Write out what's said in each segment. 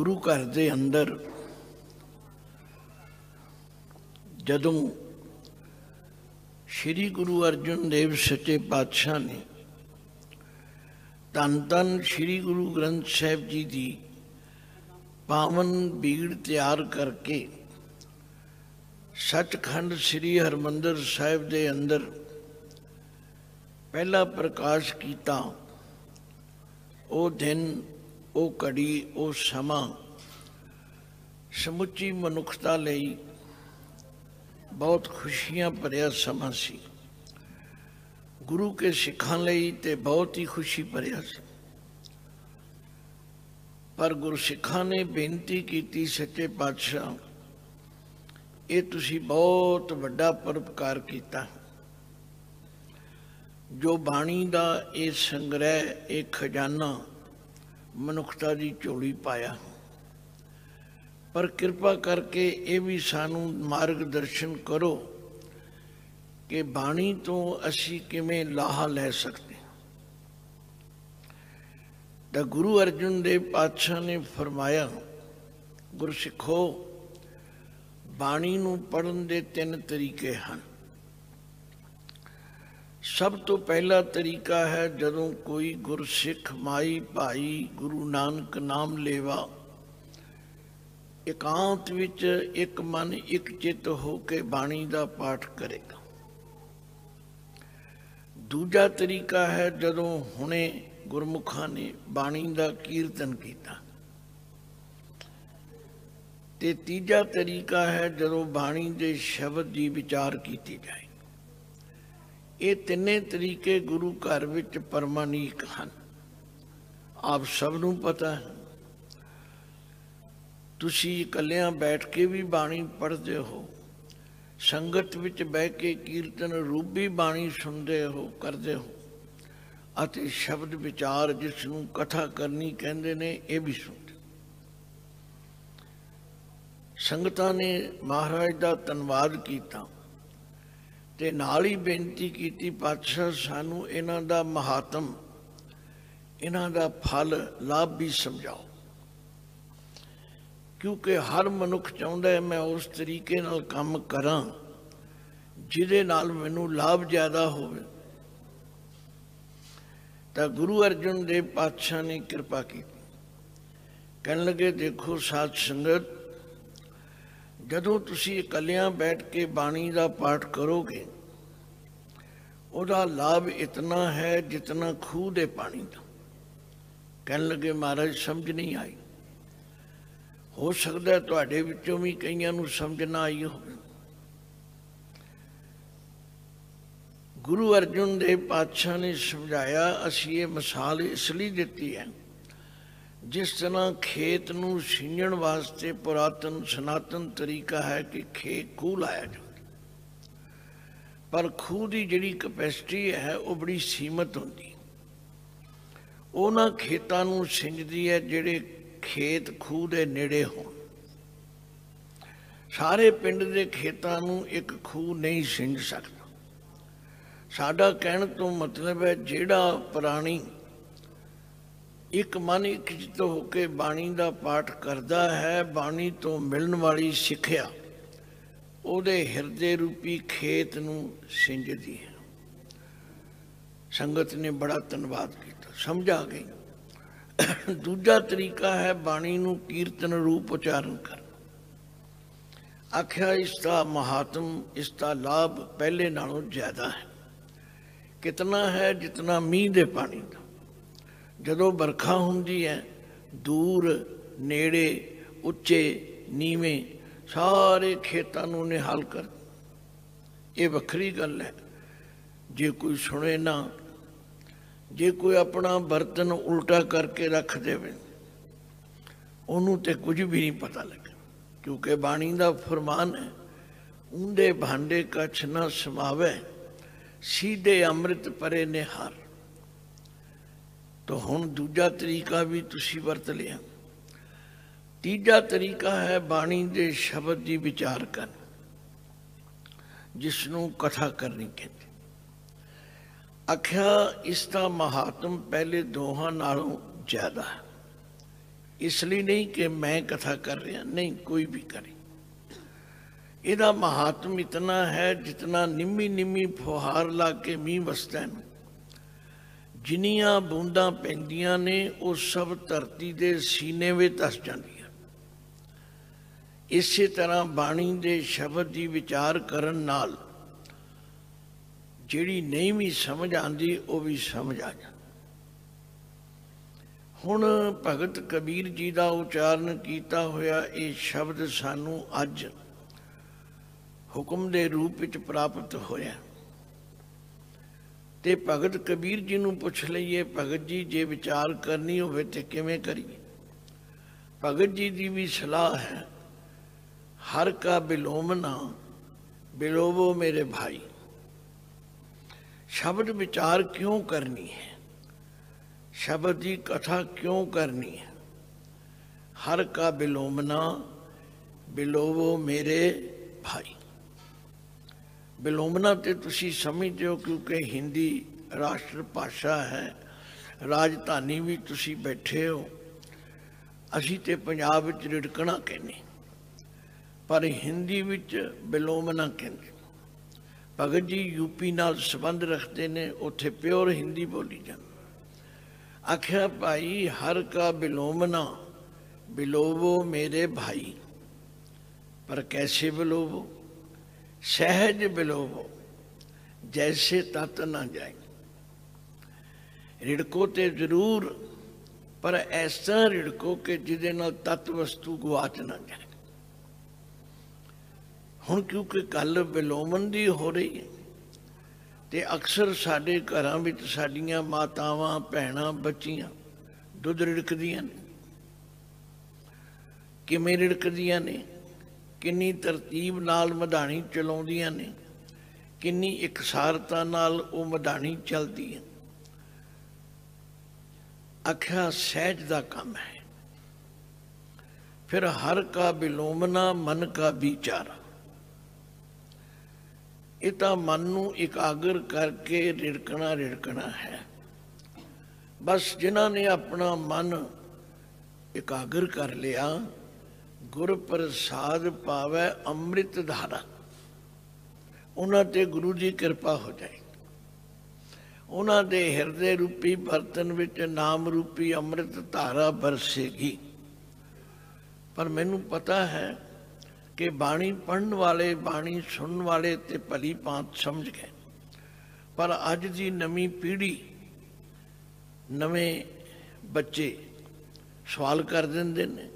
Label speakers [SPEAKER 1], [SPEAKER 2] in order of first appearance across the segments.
[SPEAKER 1] गुरु घर दे अंदर जदों श्री गुरु अर्जन देव सच्चे पातशाह ने धन धन श्री गुरु ग्रंथ साहिब जी की पावन भीड़ तैयार करके सचखंड श्री हरमंदिर साहिब दे अंदर पहला प्रकाश किया। वो दिन, वो घड़ी, वो समा समुची मनुखता लई बहुत खुशियां भरिया समा सी। गुरु के सिखां लई ते बहुत ही खुशी भरिया सी। पर गुरसिखां ने बेनती की, सच्चे पातशाह ये तुसी बहुत वड्डा परोपकार किया। जो बाणी का ये संग्रह, ये खजाना मनुखता की झोली पाया, पर कृपा करके ये भी सानू मार्गदर्शन करो कि बाणी तो असी किवें लाहा लै सकते। तो गुरु अर्जन देव पातशाह ने फरमाया, गुरसिखो बाणी नूं पढ़न दे 3 तरीके हैं। सब तो पहला तरीका है जदों कोई गुरसिख माई भाई गुरु नानक नाम लेवा एकांत विच एक मन एक चित हो के बाणी का पाठ करेगा। दूजा तरीका है जदों हुणे गुरमुखा ने बाणी का कीर्तन किया। ते तीजा तरीका है जदों बाणी के शब्द की विचार की जाए। ये तिने तरीके गुरु घर विच परमानीक हैं, आप सबनों पता है। तुसी इकल्लियां बैठ के भी बाणी पढ़ते हो, संगत विच बह के कीर्तन रूपी बाणी सुनते हो, करते हो, अते शब्द विचार जिसनों कथा करनी कहते ने ये भी सुनते। संगतां ने महाराज का धन्यवाद किया ते नाल ही बेनती की, पातशाह सानू इन्हां दा महात्म, इन्हां दा फल लाभ भी समझाओ। क्योंकि हर मनुख चाहुंदा है मैं उस तरीके नाल काम करां जिहदे नाल मैनू लाभ ज्यादा होवे। तां गुरु अर्जन देव पातशाह ने कृपा की, कहन लगे देखो साध संगत, जदों तुसी इकल्लियां बैठ के बाणी का पाठ करोगे उहदा लाभ इतना है जितना खूह दे पानी का। कहन लगे महाराज समझ नहीं आई। हो सकता है तुहाडे विचों भी कईयां नूं समझ ना आई होवे। गुरु अर्जन देव पातशाह ने समझाया, असीं ये मिसाल इसलिए दिती है जिस तरह खेत नूं सींचण वास्ते पुरातन सनातन तरीका है कि खूह लाया जाए, पर खूह की जिहड़ी कैपेसिटी है वो बड़ी सीमित होंदी। उन्हां खेतां नूं सिंचदी है जिहड़े खेत खूह दे नेड़े होण। सारे पिंड दे खेतां नूं एक खूह नहीं सिंच सकदा। साडा कहण तो मतलब है जिहड़ा प्राणी एक मन एक चित होकर बाणी का पाठ करता है, बाणी तो मिलने वाली सिक्ख्या उहदे हिरदे रूपी खेत नूं सिंचदी है। संगत ने बड़ा धन्यवाद किया, समझ आ गई। दूजा तरीका है बाणी नूं कीर्तन रूप उच्चारण करना। आख्या इसका महात्म, इसका लाभ पहले नालों ज्यादा है। कितना है? जितना मीह दे पानी का। जदों बरखा हुंदी है, दूर नेड़े उच्चे नीवें सारे खेतां नूं निहाल कर। ये वखरी गल है। जे कोई सुने ना, जे कोई अपना बर्तन उल्टा करके रख देवे उन्हों ते कुछ भी नहीं पता लगे। क्योंकि बाणी का फरमान है, ऊंधे भांडे कछ न समावे, सीधे अमृत परे निहार। तो हुण दूजा तरीका भी तुसी वरत लिया। तीजा तरीका है बाणी दे शब्द की विचार करना, जिसनों कथा करनी कहते। आख्या इसका महात्म पहले दोहां नालों ज्यादा है। इसलिए नहीं कि मैं कथा कर रहा, नहीं, कोई भी करे। ਇਹਦਾ महात्म इतना है जितना निम्मी निम्मी फुहार ला के मीह वसदा है, जिन्नियां बूंदां पैंदियां ने वो सब धरती दे सीने विच धस जांदियां। इसे तरह बाणी दे शब्द की विचार करन नाल जिहड़ी नहीं भी समझ आती वो भी समझ आ जाती। हुण भगत कबीर जी का उच्चारण किया होया ये शब्द सानू अज हुक्म दे रूप विच प्राप्त होया। ते भगत कबीर जी नूं पुछ लईए, भगत जी जे विचार करनी होवे ते किवें करिए? भगत जी की भी सलाह है, हर का बिलोम ना बिलोवो मेरे भाई। शब्द विचार क्यों करनी है, शब्द की कथा क्यों करनी है? हर का बिलोमना बिलोवो मेरे भाई। बिलोमना तो तुसी समझते हो क्योंकि हिंदी राष्ट्र भाषा है, राजधानी भी तुसी बैठे हो। असी तो पंजाब विच रिड़कना कहने, पर हिंदी विच बिलोमना कहते। भगत जी यूपी नाल संबंध रखते ने, उत्थे प्योर हिंदी बोली जाती। आख्या भाई हर का बिलोमना बिलोवो मेरे भाई। पर कैसे बिलोवो? सहज बिलोवो, जैसे तत ना जाए। रिड़को ते जरूर, पर ऐसा रिड़को कि जिदे नाल तत्त वस्तु गुआच ना जाए। हुण क्योंकि गल बिलोमन दी हो रही है, ते अक्सर साडे घरां विच साडीआं मातावां भैणां बच्चियां दुध रिड़कदियां ने। किवें रिड़कदियां ने? किन्नी तरतीब नाल मधाणी चलाउंदियां ने, किन्नी इकसारता नाल वो मधाणी चलदी है। आख्या सहज दा काम है। फिर हर का बिलोमना मन का विचारा। ये तो मन नूं एकाग्र करके रिड़कना है। बस जिन्हां ने अपना मन एकाग्र कर लिया, गुर प्रसाद पावै अमृत धारा, उन्हां ते गुरु की कृपा हो जाए। उन्हां दे हिरदे रूपी बर्तन विच नाम रूपी अमृत धारा बरसेगी। पर मैनू पता है कि बाणी पढ़न वाले, बाणी सुनने वाले ते भली भांत समझ गए, पर अज की नवी पीढ़ी, नवे बच्चे सवाल कर देंदे ने,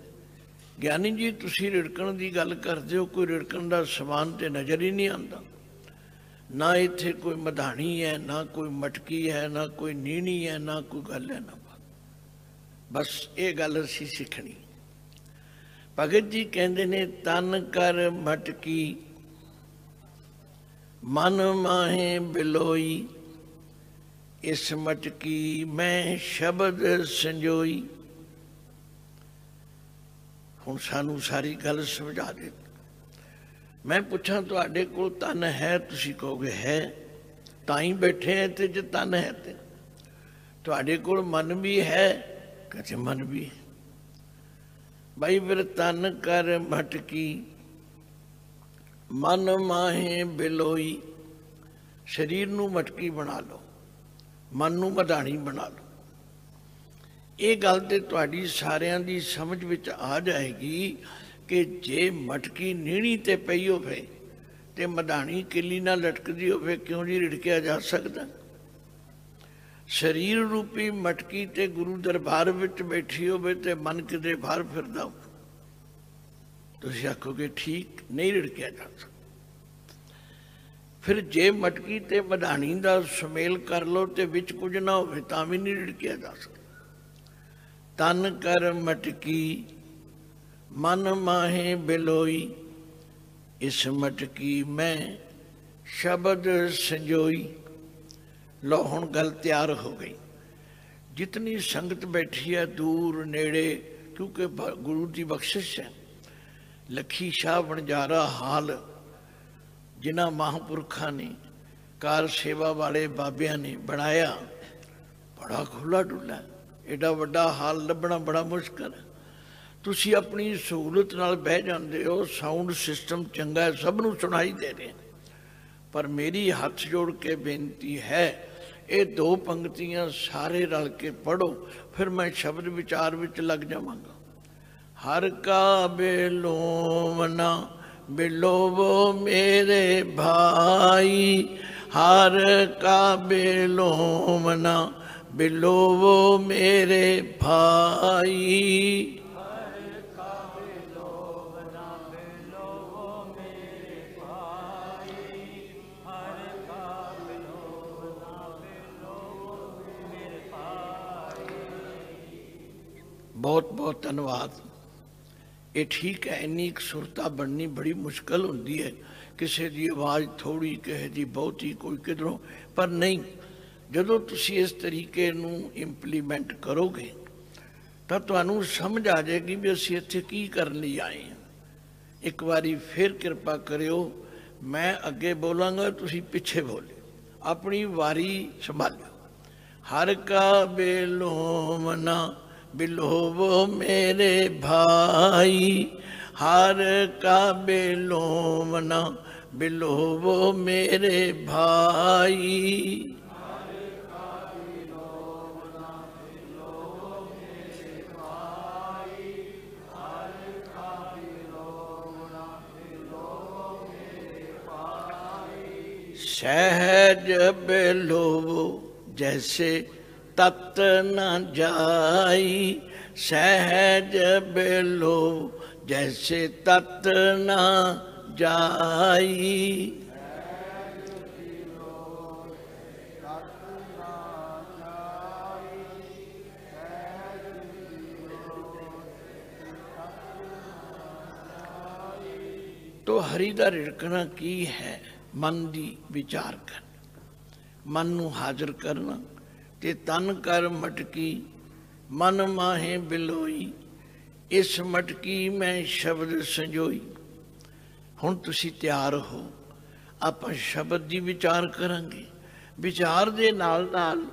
[SPEAKER 1] ज्ञानी जी तुसी रिड़कण की गल करते हो, कोई रिड़कण का समान तो नज़र ही नहीं आता। ना इत्थे कोई मधाणी है, ना कोई मटकी है, ना कोई नीणी है, ना कोई गल है, ना बात। बस ये गल असीं सीखनी। भगत जी कहते ने, तन कर मटकी मन माहे बिलोई, इस मटकी मैं शब्द संजोई। हुण सानू सारी गल समझा दे। मैं पूछा तुहाडे कोल तन है? तुसी कहोगे है, तां ही बैठे हैं। ते जे तन है ते तुहाडे कोल मन भी है? कहते मन भी है। भाई फिर तन कर मटकी मन माहे बिलोई। शरीर नू मटकी बना लो, मन नू मधाणी बना लो। ये गल तो तुहाडी सारियां दी समझ विच आ जाएगी कि जे मटकी नीणी ते पई होवे ते मधाणी किली नाल लटकदी होवे, क्यों जी रिड़किया जा सकदा? शरीर रूपी मटकी ते गुरु दरबार विच बैठी होवे ते मन किते बाहर फिरदा हो, तुसीं आखोगे ठीक, नहीं रिड़किया जा सकदा। फिर जे मटकी ते मधाणी दा सुमेल कर लो ते विच कुछ ना होवे तां भी नहीं रिड़किया जा सकदा। तन कर मटकी मन माहे बिलोई, इस मटकी में शब्द संजोई। लो हुण गल तैयार हो गई। जितनी संगत बैठी है दूर नेड़े, क्योंकि गुरु की बख्शिश है। लखी शाह बनजारा हाल जिन्हां महापुरखा ने, कार सेवा वाले बाबिया ने बनाया, बड़ा खुला डुला। एडा वड्डा हाल लभना बड़ा मुश्किल है। ਤੁਸੀਂ ਆਪਣੀ ਸਹੂਲਤ ਨਾਲ ਬਹਿ ਜਾਂਦੇ ਹੋ, ਸਾਊਂਡ ਸਿਸਟਮ ਚੰਗਾ ਹੈ, ਸਭ ਨੂੰ ਸੁਣਾਈ ਦੇ ਰਿਹਾ, ਪਰ ਮੇਰੀ ਹੱਥ ਜੋੜ ਕੇ ਬੇਨਤੀ ਹੈ, ਇਹ 2 ਪੰਕਤੀਆਂ ਸਾਰੇ ਰਲ ਕੇ ਪੜੋ, ਫਿਰ ਮੈਂ ਸ਼ਬਦ ਵਿਚਾਰ ਵਿੱਚ ਲੱਗ ਜਾਵਾਂਗਾ। ਹਰ ਕਾ ਬੇਲੋਵਨਾ ਬਿਲੋਵੋ ਮੇਰੇ ਭਾਈ, ਹਰ ਕਾ ਬੇਲੋਵਨਾ ਬਿਲੋਵੋ ਮੇਰੇ ਭਾਈ। बहुत बहुत धन्यवाद। ये ठीक है, इन्नी एक सुरता बननी बड़ी मुश्किल होती है, किसी की आवाज़ थोड़ी, किसी की बहुती, कोई किधरों, पर नहीं, जदों तुसी इस तरीके नू इंप्लीमेंट करोगे तो तुहानू समझ आ जाएगी भी असीं इत्थे की करन लई आए हैं। एक बारी फिर कृपा करियो, मैं अगे बोलांगा, तुसी पिछे बोले, अपनी वारी संभालो। हर का बेलोमना बिलोवो मेरे भाई, हर का बेलोमना बिलोवो मेरे भाई। सहज बिलोवो जैसे तत न जाई, सहज बिलो जैसे तत न जाई। तो हरि दा रिड़कना की है, मन दी विचार कर, मन नू हाजिर करना, ते तन कर मटकी मन माहे बिलोई, इस मटकी में शब्द संजोई। हुण तुसी तैयार हो, आपां शब्द दी विचार करांगे। विचार दे नाल नाल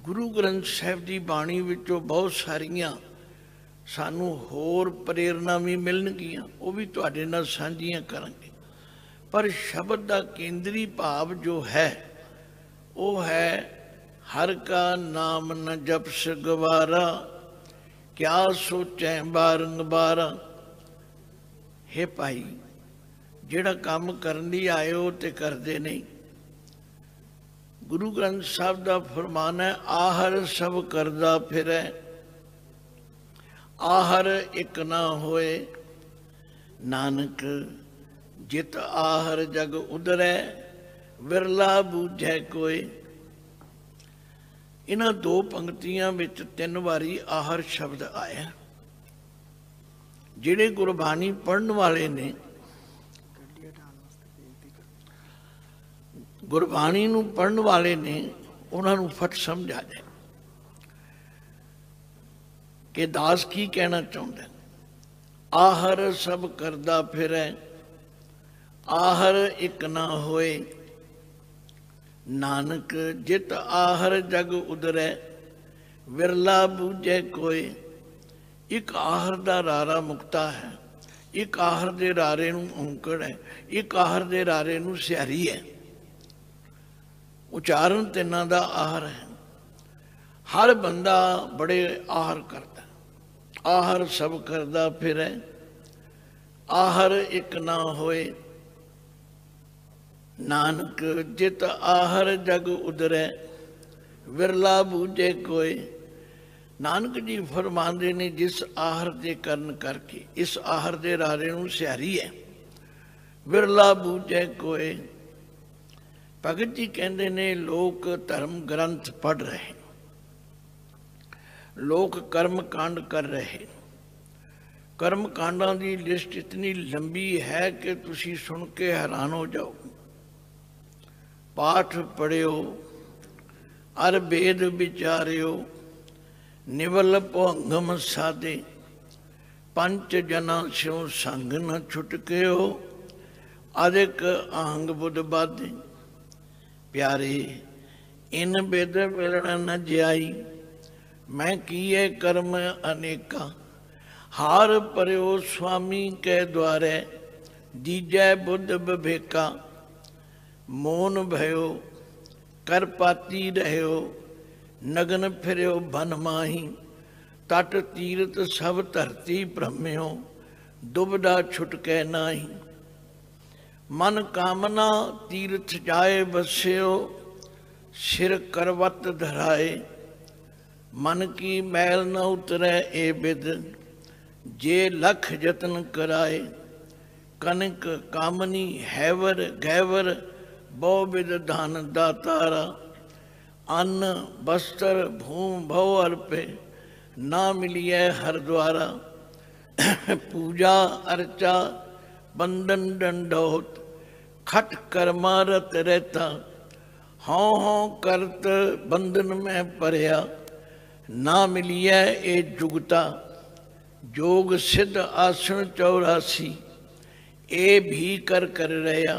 [SPEAKER 1] गुरु ग्रंथ साहिब दी बाणी विचों बहुत सारियां सानू होर प्रेरणा भी मिलणगियां, वो भी तुहाडे नाल सांझियां करांगे। पर शब्द दा केंद्री भाव जो है वो है, हर का नाम न जपस गवारा, क्या सोचै बारंबारा। हे भाई, जिहड़ा काम करन लई आए हो ते करदे नहीं। गुरु ग्रंथ साहब दा फरमान है, आहर सब करदा फिरै, आहर एक ना होए, नानक जित आहर जग उदरै, विरला बूझै कोई। इन्हां 2 पंक्तियां विच 3 वारी आहर शब्द आया। जिहड़े गुरबाणी पढ़न वाले ने, गुरबाणी नूं पढ़न वाले ने, उन्हां नूं फट समझ आ जाए कि दास की कहना चाहुंदा है। आहर सब करदा फिरै, आहर एक ना होए, नानक जित आहर जग उदरै, विरला बूझे कोई। एक आहर दा रारा मुक्ता है, एक आहर दे रारे नूं औंकड़ है, एक आहर दे रारे नूं सियारी है। उचारण तिन्हां दा आहर है। हर बंदा बड़े आहर करता, आहर सब करदा फिरै, आहर एक ना होए, नानक जित आहर जग उदरै, विरला बूझे कोई। नानक जी फरमांदे ने, जिस आहर दे करन करके इस आहर दे रारे नूं सियारी है, विरला बूझे कोई। भगत जी कहते ने, लोक धर्म ग्रंथ पढ़ रहे, लोक कर्म कांड कर रहे। कर्म कांडां दी लिस्ट इतनी लंबी है कि तुसी सुन के हैरान हो जाओ। पाठ पढ़ियो, अर वेद विचारियो, निवल भोंगम साधे, पंच जना स्यों संग न छुटकियो, अधिक आहंग बुध बाधे। प्यारे इन बेद मिलण न जाई, मैं किए कर्म अनेका, हार परयो स्वामी के द्वारे, दीजै बुद्ध विवेका। मोन भयो कर पाती रह्यो, नगन फिर्यो बन माही। तट तीरथ सब धरती भ्रम्यो, दुबदा छुटकै नाही। मन कामना तीर्थ जाए बस्यो, सिर करवत धराए। मन की मैल न उतरै ए बिद, जे लख जतन कराए। कनक कामनी हैवर गैवर, बहु विध धन दातारा। अन्न वस्त्र भूम भव अर्पे, ना मिलिए हर द्वारा। पूजा अर्चा बंदन दंडोत, खट कर्मारत रहता। हों हों करत बंधन में परया, ना मिलिए ए जुगता। जोग सिद्ध आसन 84, ए भी कर रहा।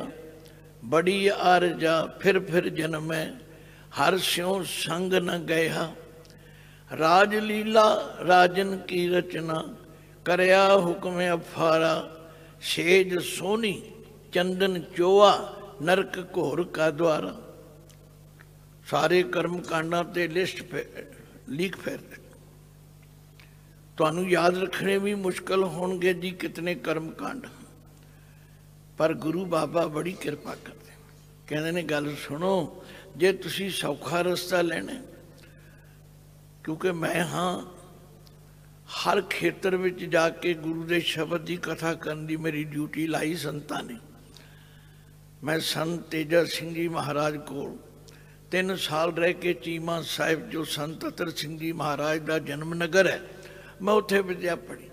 [SPEAKER 1] बड़ी आरजा फिर जन्मै, हर स्यों संग न गया। राजलीला राजन की रचना, करया हुक्म अफारा। सेज सोनी चंदन चोआ, नरक घोर का द्वारा। सारे कर्म कांडा ते लिस्ट लीक फेर दे। तुहानू याद रखने भी मुश्किल होणगे जी कितने कर्म कांड, पर गुरु बाबा बड़ी किरपा करते। कहते ने गल सुनो, जे तुसी सौखा रस्ता लेना, क्योंकि मैं हाँ हर खेतर विच जाके गुरु के शब्द की कथा करने की मेरी ड्यूटी लाई संतां ने। मैं संत तेजा सिंह जी महाराज को 3 साल रह के चीमा साहिब, जो संत अतर सिंह जी महाराज का जन्म नगर है, मैं उत्थे विद्या पढ़ी।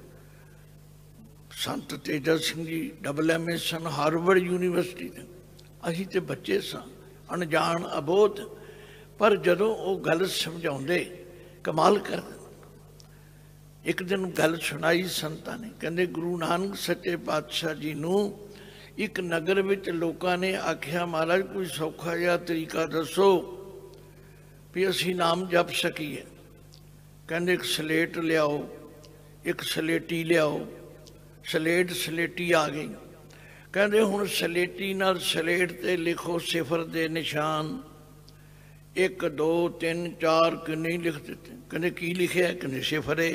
[SPEAKER 1] संत तेजा सिंह जी MA सन हार्वर्ड यूनीवर्सिटी के। असीं ते बच्चे सां, अनजान अबोध, पर जदों वो गल समझाउंदे कमाल कर दिंदे। एक दिन गल सुनाई संतां ने, कहंदे गुरु नानक सच्चे पातशाह जी नूं एक नगर विच लोकां ने आख्या, महाराज कोई सौखा जिहा तरीका दसो भी असीं नाम जप सकीए। कहंदे एक सलेट लियाओ, एक सलेटी लियाओ। सलेट सलेटी आ गई। कहंदे हुण सलेटी नाल सलेट ते लिखो सिफर दे निशान, 1 2 3 4 कि नहीं लिख दिते। कहंदे की लिखिया? कहंदे सिफरे।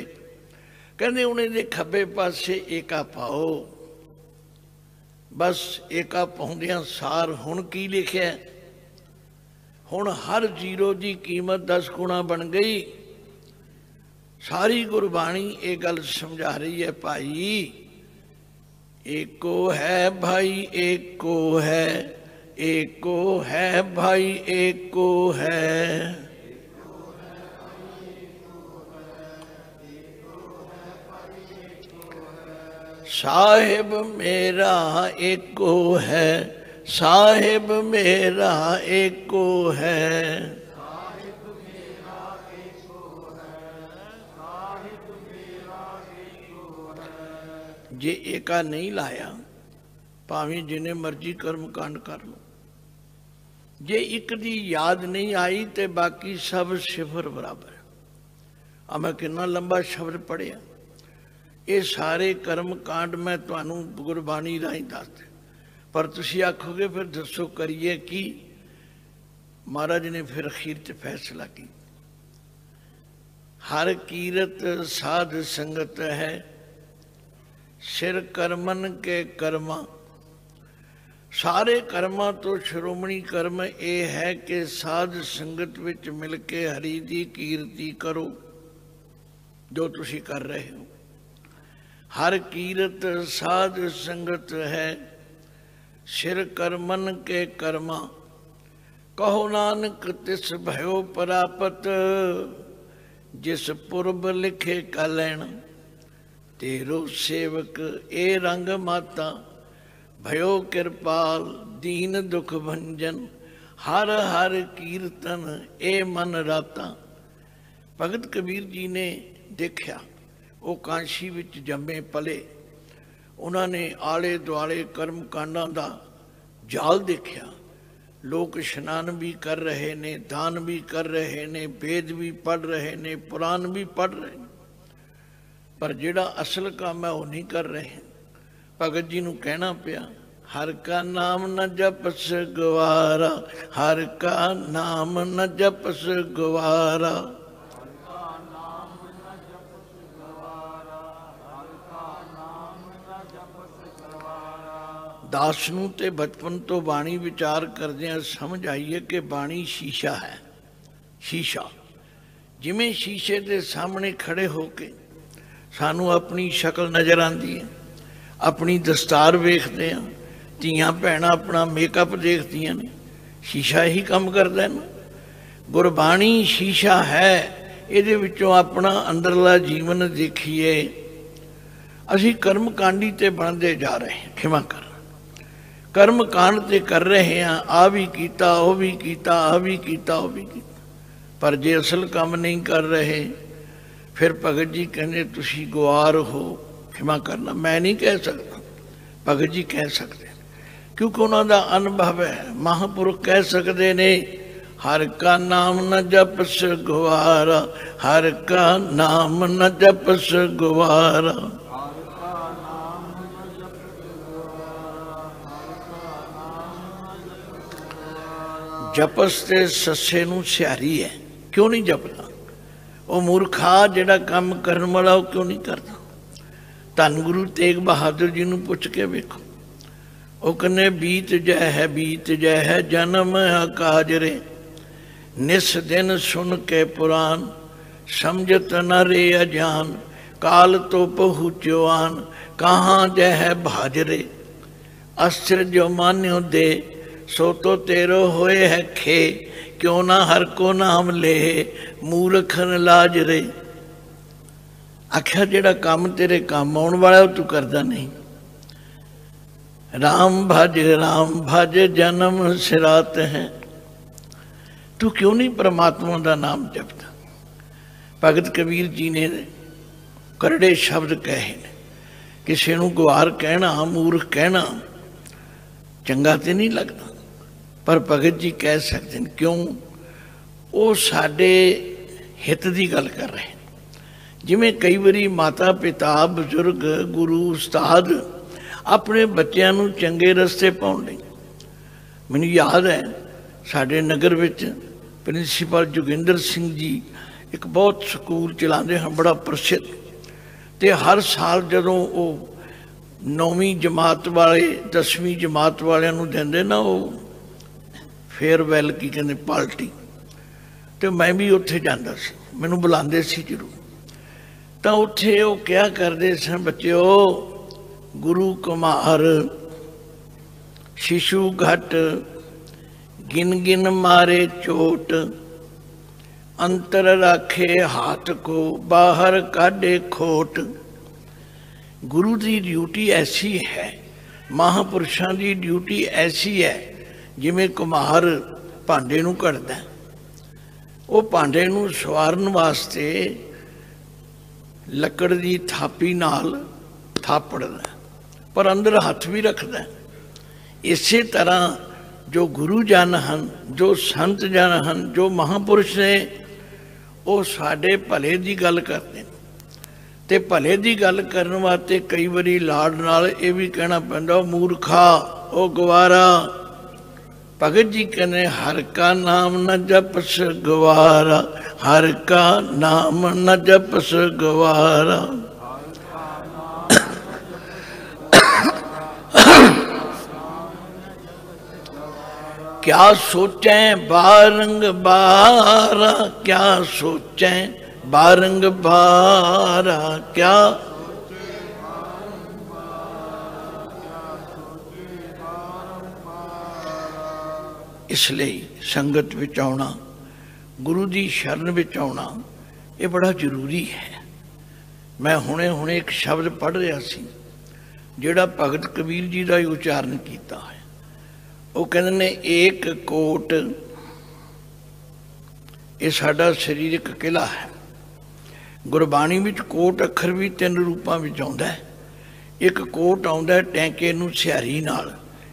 [SPEAKER 1] कहंदे उन्हें दे खब्बे पासे एका पाओ। बस एका पाउंदियां सार हुण की लिखिया? हुण हर जीरो की कीमत 10 गुणा बन गई। सारी गुरबाणी ये गल समझा रही है, भाई एको है भाई एको है, एको है भाई एको है। साहिब मेरा एको है, साहिब मेरा एको है। जे एका नहीं लाया, भावें जिन्हें मर्जी कर्म कांड कर लो। जे एक दी याद नहीं आई तो बाकी सब सिफर बराबर है। अब मैं कितना लंबा शब्द पढ़िया। ये सारे कर्म कांड मैं तुहानू गुरबाणी राही दसदे, पर तुसी आखोगे फिर दसो करिए की। महाराज ने फिर अखीर च फैसला की, हर कीरत साध संगत है, सिर कर्मन के कर्मा। सारे कर्मां तो श्रोमणी कर्म ये है कि साध संगत विच मिल के हरि दी कीर्ति करो, जो तुसी कर रहे हो। हर कीरत साध संगत है, सिर कर्मन के कर्मा। कहो नानक तिस भयो परापत, जिस पुरब लिखे कलैण। तेरो सेवक ए रंग माता, भयो कृपाल दीन दुख भंजन। हर हर कीर्तन ए मन राता। भगत कबीर जी ने देखा, वो कांशी विच जमे पले, उन्होंने आले दुआले कर्म कांडा का जाल देखा। लोग इशनान भी कर रहे ने, दान भी कर रहे ने, वेद भी पढ़ रहे ने, पुराण भी पढ़ रहे ने। पर जिहड़ा असल काम है वो नहीं कर रहे। भगत जी नूं कहना पिया, हर का नाम न जपस गवारा, हर का नाम न जपस गवारा। दास नूं ते बचपन तो बाणी विचार करदिआं समझ आई है कि बाणी शीशा है। शीशा जिवें शीशे के सामने खड़े होके सानू अपनी शक्ल नज़र आती है, अपनी दस्तार वेखते हैं, धीआं भैणां अपना मेकअप देखदियां ने, शीशा ही काम करदा है ना। गुरबाणी शीशा है, इहदे विचों अपना अंदरला जीवन देखिए। असीं कर्म कांडी ते बनते जा रहे हैं, खिमा कर कर्म कांड ते कर रहे हैं, आ भी कीता वो भी कीता, आ भी कीता वो भी कीता, पर जे असल काम नहीं कर रहे फिर भगत जी कहते तुसी गुआर हो। खिमा करना मैं नहीं कह सकता, भगत जी कह सकते, क्योंकि उन्होंने अनुभव है। महापुरुष कह सकते ने, हर का नाम न जपस गवारा, हर का नाम न जपस गवारा। जपस ते सस्से नूं सियारी है, क्यों नहीं जपदा? वो मूर्खा जिहड़ा काम करन वाला वो क्यों नहीं करता? धन गुरु तेग बहादुर जी नूं पुछ के वेखो, वो कहने बीत जय है जन्म अकाज रे, निस दिन सुन के पुराण, समझत न रे अजान, काल तो पहुँचो आन, कहाँ जय है भाजरे, अस्त्र जो मान्यो दे, सो तो तेरो होए है खे, क्यों ना हर को नाम ले, मूर्खन लाज रे। आख्या जेड़ा काम तेरे काम आने वाला तू करदा नहीं। राम भज जन्म सिरात है, तू क्यों नहीं परमात्मा का नाम जपता? भगत कबीर जी ने करड़े शब्द कहे ने, किसी नूं गुआर कहना, मूर्ख कहना चंगा तो नहीं लगता, पर भगत जी कह सकते हैं, क्यों? वो साडे हित की गल कर रहे हैं। जिमें कई बारी माता पिता बजुर्ग गुरु उस्ताद अपने बच्चों नूं चंगे रस्ते पाउण लई, मैनूं याद है साडे नगर विच प्रिंसीपल जोगिंदर सिंह जी एक बहुत स्कूल चलाते हैं, बड़ा प्रसिद्ध, तो हर साल जदों वो 9वीं जमात वाले 10वीं जमात वालियां नूं दिंदे ना वो फेयरवैल की कहते पार्टी, तो मैं भी उत्थे जांदा सी, मैनूं बुलांदे सी जरूर। तो उत्थे वो क्या करते सन, बच्चों गुरु कुमार शिशु घट, गिन गिन मारे चोट, अंतर राखे हाथ को, बाहर काढ़े खोट। गुरु की ड्यूटी ऐसी है, महापुरुषों की ड्यूटी ऐसी है, जिमें कुम्हार भांडे नूं घड़दा, वो भांडे नूं सवारन वास्ते लकड़ की थापी नाल थापड़दा, पर अंदर हथ भी रखदा। इसे तरह जो गुरु जन हैं, जो संत जन हैं, जो महापुरुष ने, वो साडे भले की गल करते हैं, ते भले की गल करने वास्ते कई बारी लाड़ नाल ये भी कहना पैंदा, मूर्खा ओ गवारा। भगत जी कहने हर का नाम न जपस गवारा, हर का नाम न जपस गवारा। क्या सोचें बारंग बारा, क्या सोचें बारंग बारा, क्या इसलिए संगत विच आउणा, गुरु की शरण विच आउणा, ये बड़ा जरूरी है। मैं हुणे हुणे एक शब्द पढ़ रहा सी, जिहड़ा भगत कबीर जी का ही उच्चारण किया है। वो कहते ने एक कोट, ये साडा शरीरक किला है। गुरबाणी विच कोट अखर भी 3 रूपां विच आउंदा है। एक कोट आउंदा है टैंके नूं सिहारी नाल,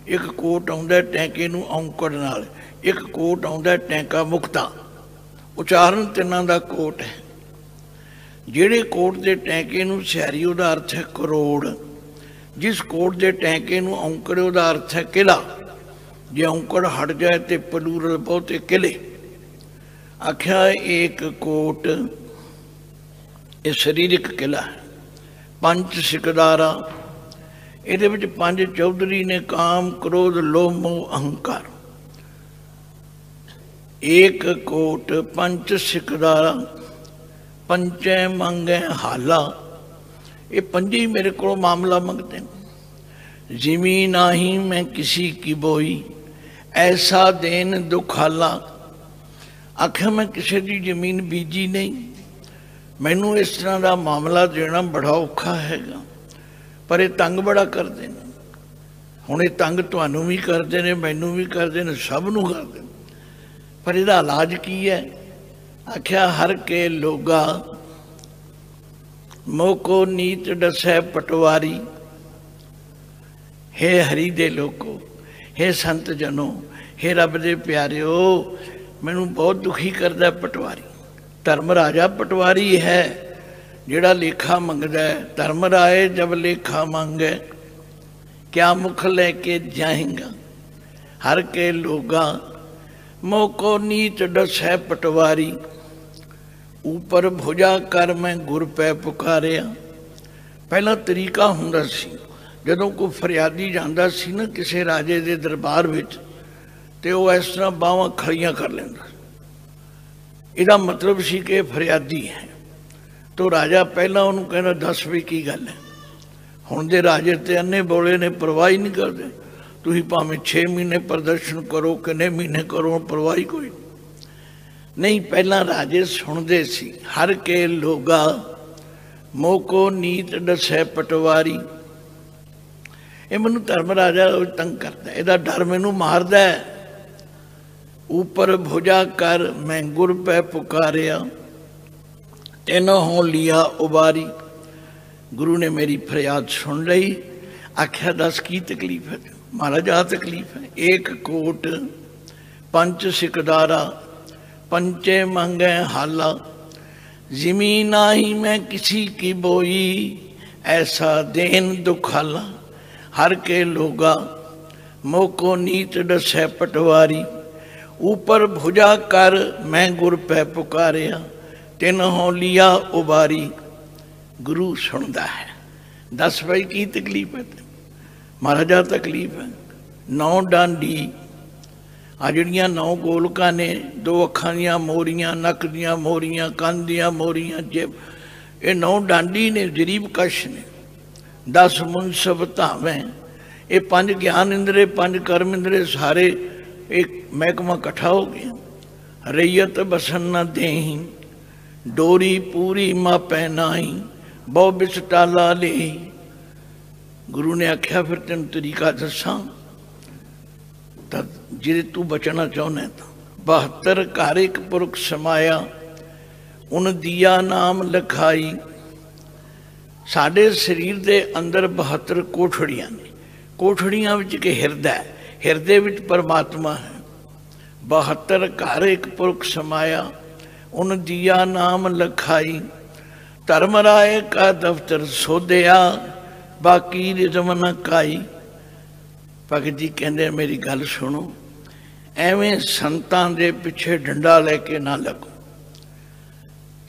[SPEAKER 1] एक कोट आउंदा है टैंके नूं औंकड़ नाल, एक कोट आउंदा है टैंका मुक्ता। उच्चारण 3 दा कोट है। ਜਿਹੜੇ ਕੋਟ ਦੇ ਟੈਂਕੇ ਨੂੰ ਸਿਹਾਰੀ ਉਹਦਾ ਅਰਥ ਹੈ ਕਰੋੜ, ਜਿਸ ਕੋਟ ਦੇ ਟੈਂਕੇ ਨੂੰ ਔਂਕੜ ਉਹਦਾ ਅਰਥ ਹੈ ਕਿਲਾ। ਜੇ ਔਂਕੜ ਹਟ ਜਾਏ ਤੇ ਪਲੂਰਲ ਬਹੁਤੇ ਕਿਲੇ। ਆਖਿਆ ਇੱਕ ਕੋਟ ਇਹ ਸਰੀਰਕ ਕਿਲਾ ਹੈ। ਪੰਜ ਸਿਕਦਾਰਾ, ਇਹਦੇ ਵਿੱਚ ਪੰਜ ਚੌਧਰੀ ਨੇ, ਕਾਮ ਕ੍ਰੋਧ ਲੋਭ ਮੋਹ ਅਹੰਕਾਰ। ਇੱਕ ਕੋਟ ਪੰਜ ਸਿਕਦਾਰਾ, ਪੰਚੈ ਮੰਗੈ ਹਾਲਾ। ਇਹ ਪੰਜੇ ਹੀ ਮੇਰੇ ਕੋਲ ਮਾਮਲਾ ਮੰਗਦੇ ਨੇ। ਜਿਮੀ ਨਾਹੀ ਮੈਂ ਕਿਸੀ ਕੀ ਬੋਈ, ਐਸਾ ਦੇਨ ਦੁਖਾਲਾ। ਆਖਿਆ ਮੈਂ ਕਿਸੇ ਦੀ ਜ਼ਮੀਨ ਬੀਜੀ ਨਹੀਂ, ਮੈਨੂੰ ਇਸ ਤਰ੍ਹਾਂ ਦਾ ਮਾਮਲਾ ਦੇਣਾ ਬੜਾ ਔਖਾ ਹੈਗਾ। ਪਰ ਇਹ ਤੰਗ ਬੜਾ ਕਰਦੇ ਨੇ। ਹੁਣ ਇਹ ਤੰਗ ਤੁਹਾਨੂੰ ਵੀ ਕਰਦੇ ਨੇ, ਮੈਨੂੰ ਵੀ ਕਰਦੇ ਨੇ, ਸਭ ਨੂੰ ਕਰਦੇ ਨੇ। ਪਰ ਇਹਦਾ ਇਲਾਜ ਕੀ ਹੈ? ਆਖਿਆ ਹਰ ਕੇ ਲੋਗਾ ਮੋਕੋ ਨੀਤ ਡਸੈ ਪਟਵਾਰੀ। हे हरि दे लोगो, हे संत जनो, हे रब दे प्यारिओ, मैनू बहुत दुखी करदा पटवारी। धर्म राजा पटवारी है जिहड़ा लेखा मंगदा है। धर्म राय जब लेखा मांगे, क्या मुख लेके जाएगा। हर के लोगा मोको नीत डसै पटवारी। ऊपर भुजा कर मैं गुर पै पुकारिया। पहला तरीका हुंदा सी, ਜਦੋਂ ਕੋਈ ਫਰਿਆਦੀ ਜਾਂਦਾ ਸੀ ਨਾ ਕਿਸੇ ਰਾਜੇ ਦੇ ਦਰਬਾਰ ਵਿੱਚ, ਤੇ ਉਹ ਇਸ ਤਰ੍ਹਾਂ ਬਾਹਾਂ ਖੜੀਆਂ ਕਰ ਲੈਂਦਾ। ਇਹਦਾ ਮਤਲਬ ਸੀ ਕਿ ਇਹ ਫਰਿਆਦੀ ਹੈ। ਤੋ ਰਾਜਾ ਪਹਿਲਾਂ ਉਹਨੂੰ ਕਹਿੰਦਾ, ਦੱਸ ਵੀ ਕੀ ਗੱਲ ਹੈ। ਹੁਣ ਦੇ ਰਾਜੇ ਤੇ ਅੰਨੇ ਬੋਲੇ ਨੇ, ਪਰਵਾਹ ਹੀ ਨਹੀਂ ਕਰਦੇ। ਤੁਸੀਂ ਭਾਵੇਂ 6 ਮਹੀਨੇ ਪ੍ਰਦਰਸ਼ਨ ਕਰੋ, ਕਿੰਨੇ ਮਹੀਨੇ ਕਰੋ, ਪਰਵਾਹ ਕੋਈ ਨਹੀਂ। ਪਹਿਲਾਂ ਰਾਜੇ ਸੁਣਦੇ ਸੀ। ਹਰ ਕੇ ਲੋਗਾ ਮੋਕੋ ਨੀਤ ਡਸੈ ਪਟਵਾਰੀ। ਇਹ ਮੈਨੂੰ ਧਰਮ ਰਾਜਾ ਤੰਗ ਕਰਦਾ, ਇਹਦਾ ਡਰ ਮੈਨੂੰ ਮਾਰਦਾ ਹੈ। ਉੱਪਰ ਭੁਜਾ ਕਰ ਮੈਂ ਗੁਰ ਪੈ ਪੁਕਾਰਿਆ, ਤੈਨੋਂ ਹੋ ਲਿਆ ਉਬਾਰੀ। ਗੁਰੂ ਨੇ ਮੇਰੀ ਫਰਿਆਦ ਸੁਣ ਲਈ। ਆਖਿਆ ਦੱਸ ਕੀ ਤਕਲੀਫ ਹੈ? ਮਹਾਰਾਜ ਆ ਤਕਲੀਫ ਹੈ। ਇੱਕ ਕੋਟ ਪੰਜ ਸਿਕਦਾਰਾ, पंचे मंगे हाला। ज़मीन आई मैं किसी की बोई, ऐसा देन दुखाला। हर के लोगा मोको नीत डसै पटवारी। ऊपर भुजा कर मैं गुर पै पुकारिया, तिन हो लिया उबारी। गुरु सुनता है। दस भाई की तकलीफ है? महाराजा तकलीफ है। 9 डांडी आ जड़ियाँ 9 गोलका ने, 2 अखां दियां मोरियां, नक दियां मोरियां, कंन दियां मोरियां, जेब, ये 9 डांडी ने, जरीब कश ने। 10 मुनसब धावें, ये 5 ज्ञान इंद्रे, 5 कर्म इंद्रे, सारे एक महकमा इकट्ठा हो गया। रैयत बसन न देही, डोरी पूरी मापै नाही, बहु बिच टाला ले। गुरु ने आख्या फिर तेन तरीका दसा, जे तू बचना चाहना है। 72 घर एक पुरख समाया, उन दिया नाम लिखाई। साडे शरीर दे अंदर 72 कोठड़ियां ने। कोठड़ियां विच के हिरदा, हिरदे विच परमात्मा है। 72 घर एक पुरख समाया, उन दिया नाम लिखाई। धर्म राय का दफ्तर सोधिया, बाकी रिजम न काई। भगत जी कहते मेरी गल सुनो, एवें संतां दे पिछे डंडा लैके ना लगो।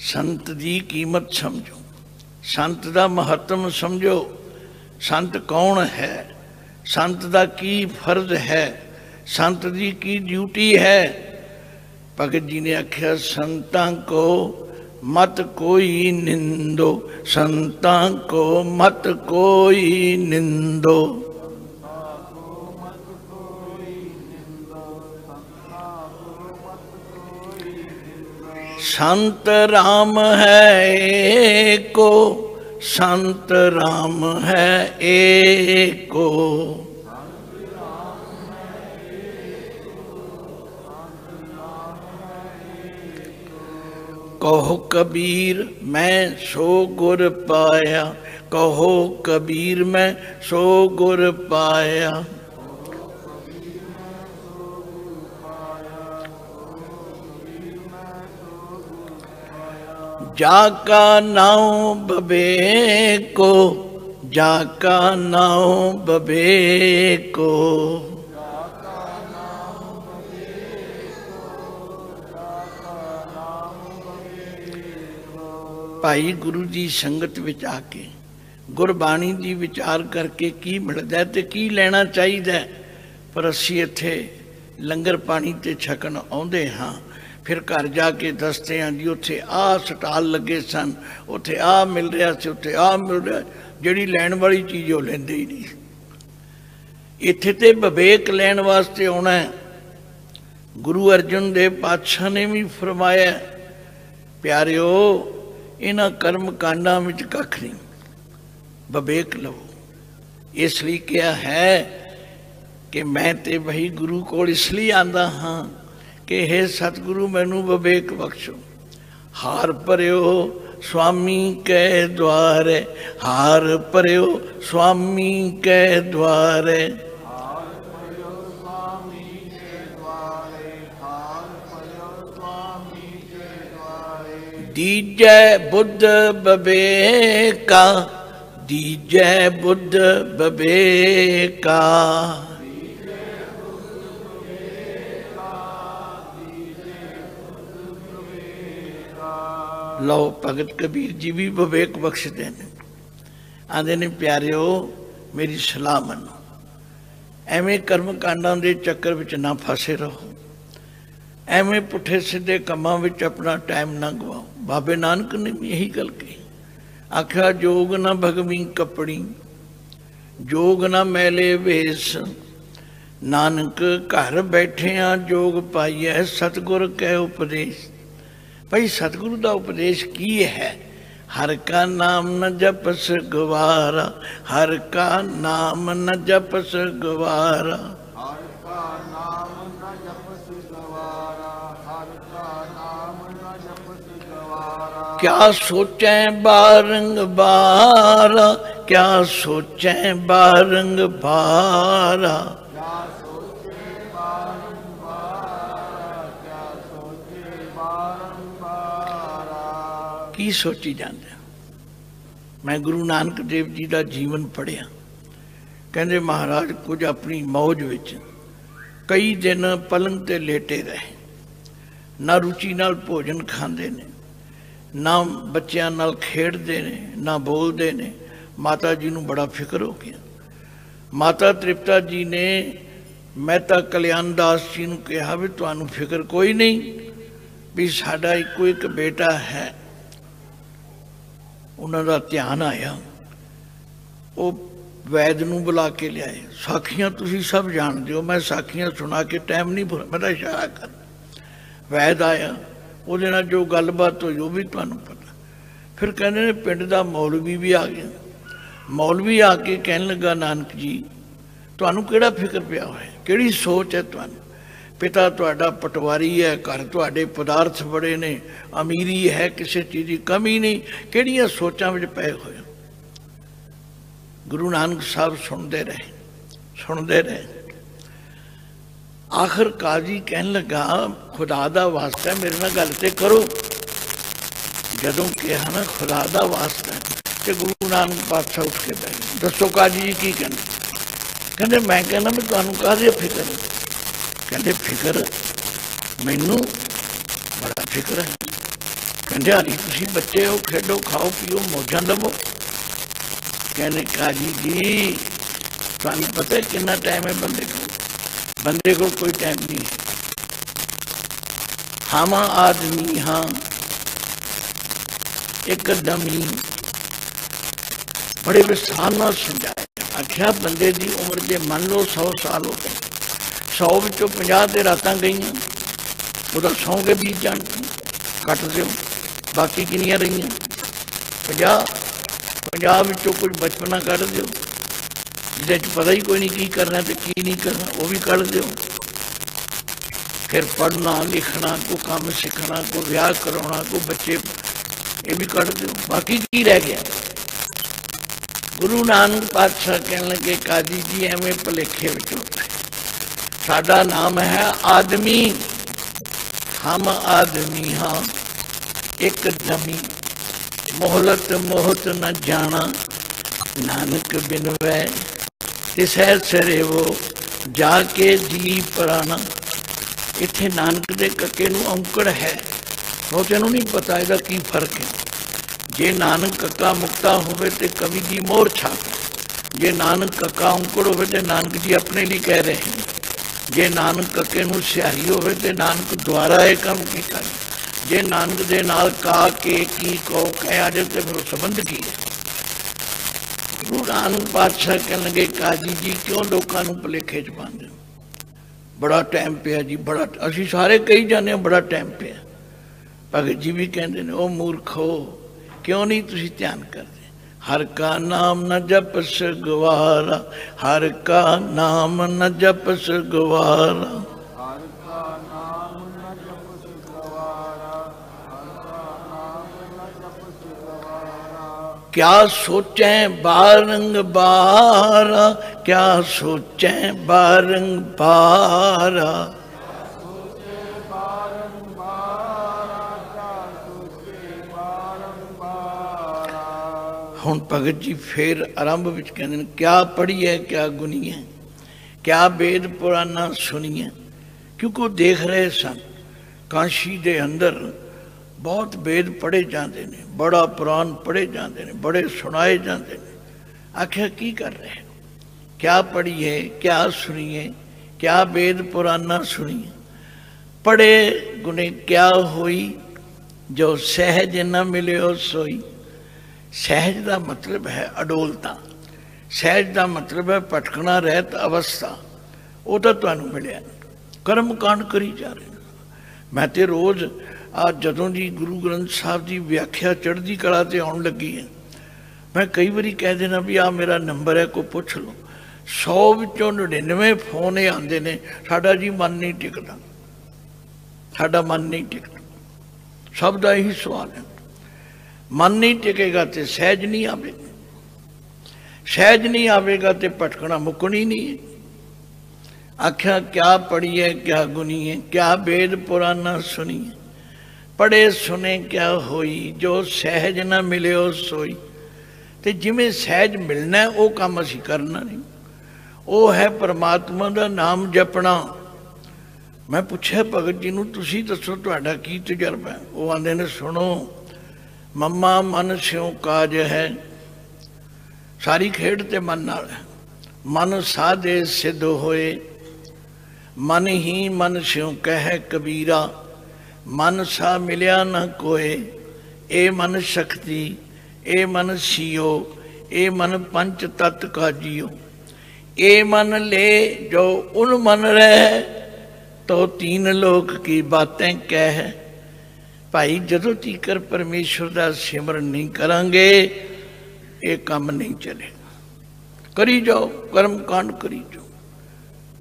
[SPEAKER 1] संत की कीमत समझो, संत का महत्व समझो। संत कौन है, संत का की फर्ज है, संत की की ड्यूटी है। भगत जी ने आख्या संतां को मत कोई निंदो, संतां को मत कोई निंदो। संत राम है एको, संत राम है एको। कहो कबीर मैं सो गुर पाया, कहो कबीर मैं सो गुर पाया। जाका नाम बबेको, जाका नाम बबेको। भाई गुरु की संगत विच आके गुरबाणी की विचार करके की मिलता ते की लेना चाहिए। पर असी इत्थे लंगर पानी ते छकन आउंदे हाँ, फिर घर जाके दसते हैं जी उत्थे आ स्टाल लगे सन, उत्थे आ मिल रहा से, उत्थे आ मिल रहा, जिहड़ी लैण वाली चीज़ वो लैंदे ही नहीं। इत्थे ते विवेक लैण वास्ते आउणा है। गुरु अर्जन देव पातशाह ने भी फरमाया, प्यारिओ इन्हां कर्म कांडां विच कख नहीं, विवेक लवो। इसलिए क्या है कि मैं ते भाई गुरु कोल इसलिए आंदा हाँ कि हे सतगुरु मैनू विवेक बख्शो। हार भरियो स्वामी कै द्वारे, हार भरियो स्वामी कै द्वारे। दीजै बुद्ध विवेका, दीजै बुद्ध विवेका। लो भगत कबीर जी भी विवेक बख्शते हैं। आंदे ने प्यारिओ मेरी सलाह मनो, एवें कर्म कांडां दे चक्कर विच ना फसे रहो, एवें पुठे सीधे कामां विच अपना टाइम ना गवाओ। बाबे नानक ने भी यही गल कही, आख्या जोग ना भगवी कपड़ी, जोग ना मैले वेश, नानक घर बैठिया जोग पाइए सतगुर कै उपदेश। भाई सतगुरु का उपदेश की है? हर का नाम न जपस गवारा, हर का नाम न जपस गवारा, हर का नाम न जपस गवारा, हर का नाम न जपस गवारा। क्या सोचे बारंग बारा, क्या सोचे बारंग बारा, की सोची जाते। मैं गुरु नानक देव जी का जीवन पढ़िया, कहते महाराज कुछ अपनी मौज विच कई दिन पलंग ते लेटे रहे, ना रुचि नाल भोजन खाते ने, ना बच्चों नाल खेडते ने, ना बोलते ने। माता जी नूं बड़ा फिक्र हो गया। माता तृप्ता जी ने मेहता कल्याण दास जी नूं कहा भी तुहानूं फिक्र कोई नहीं, भी साडा इको एक बेटा है। उन्होंने ध्यान आया, वो वैद नूं बुला के लियाए। साखियां तुसीं सब जानते हो, मैं साखियां सुना के टाइम नहीं भुला, मैं इशारा कर। वैद आया, उहदे नाल जो गलबात हुई वो भी तुहानूं पता। फिर कहते ने पिंड दा मौलवी भी आ गया। मौलवी आके कहन लगा, नानक जी तुहानूं किहड़ा फिक्र पिया होया, किहड़ी सोच है तुहानूं? पिता तुहाडा पटवारी है, घर तुहाडे पदार्थ बड़े ने, अमीरी है, किसी चीज़ की कमी नहीं, किहड़ियां सोचां विच पए होए। गुरु नानक साहब सुनते रहे, सुनते रहे। आखिर काजी कहन लगा, खुदा दा वास्ता मेरे नाल गल ते करो। जदों कहा ना खुदा दा वास्ता, तो गुरु नानक पातशाह उठ के बैठ गए। दसो काजी जी की कहते? कहते मैं कहना भी तुहानूं काहदी फिक्र है? कहते फिक्र मैनू बड़ा फिक्र है। कहते हाली तुसीं बच्चे हो, खेडो खाओ पियो मौजां लवो। कहने काजी जी तुहानूं पता है कितना टाइम है बंदे को? बंदे को कोई टाइम नहीं है। हम आदमी हाँ एक दमी। बड़े विस्तार नाल समझाया। आख्या बंदे की उम्र जे मान लो 100 साल हो गए, 100 विचों 50 ते रातां गईयां, उहदा सौ के 20 जान कट दिओ, बाकी किनियां रहीआं? 50 विचों कुछ बचपना कट दिओ, जिहदे च पता ही कोई नहीं की करना ते की नहीं करना, वो भी कट दिओ। फिर पढ़ना लिखना, को काम सीखना, को विआह करवाना, को बच्चे, ये भी कट दिओ, बाकी की रह गया? गुरु नानक पातशाह कहने लगे, काजी जी एवं भुलेखे विच होता है। साडा नाम है आदमी, हम आदमी हाँ एक दमी। मोहलत मोहत न जाना, नानक बिनवै तिसै सिरे वो, जाके जी पराना। इत्थे नानक दे कके नूं औंकड़ है, बहुतिਆਂ ਨੂੰ नहीं पता ਇਹਦਾ की फर्क है। जे नानक कक्का मुक्ता होवे ते कवि की मोहर छाप, जे नानक कक्का औंकड़ होवे ते नानक जी अपने लिए कह रहे हैं, जे नानक कक्के नूं सिहारी होवे ते नानक द्वारा यह काम कीता, जे नानक दे नाल का के की को कह आ जाए तो फिर संबंध की है। गुरु नानक पातशाह कहन लगे काजी जी क्यों लोगों को भुलेखे च पाते हो, बड़ा टाइम पिया जी, बड़ा असी सारे कही जाने बड़ा टाइम पिया। भगत जी भी कहते हैं ओ मूर्खो क्यों नहीं तुसी ध्यान करते, हर का नाम न जपस गवारा, हर का नाम न जपस गवारा, हर का नाम न जपस गवारा, हर का नाम न जपस गवारा। क्या सोचे बारंबारा, क्या सोचे बारंबारा, हुण भगत जी फिर आरंभ विच कहंदे ने क्या पढ़ीए क्या गुनीए, क्या वेद पुराना सुनीए। क्योंकि वो देख रहे सन काशी दे अंदर बहुत वेद पढ़े जाते हैं, बड़ा पुराण पढ़े जाते हैं, बड़े सुनाए जाते हैं। आखिर की कर रहे हैं, क्या पढ़िए क्या सुनिए, क्या वेद पुराना सुनिए। पढ़े गुने क्या होई, जो सहज न मिले सोई। सहज का मतलब है अडोलता, सहज का मतलब है भटकना रहत अवस्था, वो तो तुहानू मिलिया। कर्म कांड करी जा रहे। मैं तो रोज़ आज जदों की गुरु ग्रंथ साहब की व्याख्या चढ़ती कला ते आउण लगी है, मैं कई बारी कह देना भी आ मेरा नंबर है कोई पुछ लो। 100 विचों 99 फोन ये आते हैं, साडा जी मन नहीं टिकता, साडा मन नहीं टिकता। सब का यही सवाल है, मन नहीं टिकेगा तो सहज नहीं आवेगा, सहज नहीं आवेगा तो भटकना मुकनी नहीं है। आख्या क्या पढ़िए क्या गुनीए, क्या वेद पुराना सुनिए। पढ़े सुने क्या होई, जो सहज ना मिले हो सोई। तो जिमें सहज मिलना है वो काम असी करना नहीं, वो है परमात्मा का नाम जपना। मैं पूछा भगत जी नूं तुसी दसो तुहाडा की तजर्बा है। वो आंदे ने सुनो मम्मा मन स्यों काज है, सारी खेड ते मन नाल है। मन साधे सिद्ध होए, मन ही मन स्यों कह कबीरा। मन सा मिलिया न कोय, ए मन शक्ति ए मन सियो, ए मन पंच तत्त का जियो। ए मन ले जो उन मन रहे, तो 3 लोक की बातें कह। भाई जदों तीकर परमेश्वर का सिमरन नहीं करांगे ये काम नहीं चलेगा। करी जाओ कर्म कांड करी जाओ।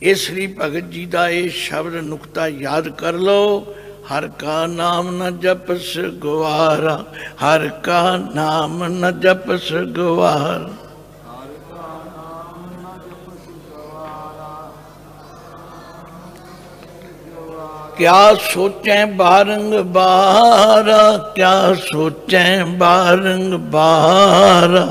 [SPEAKER 1] इसलिए भगत जी का ये शब्द नुकता याद कर लो, हर का नाम न जपस गवारा, हर का नाम न जपस गवारा। क्या सोचें बारंग बारा, क्या सोचें बारंग बारा।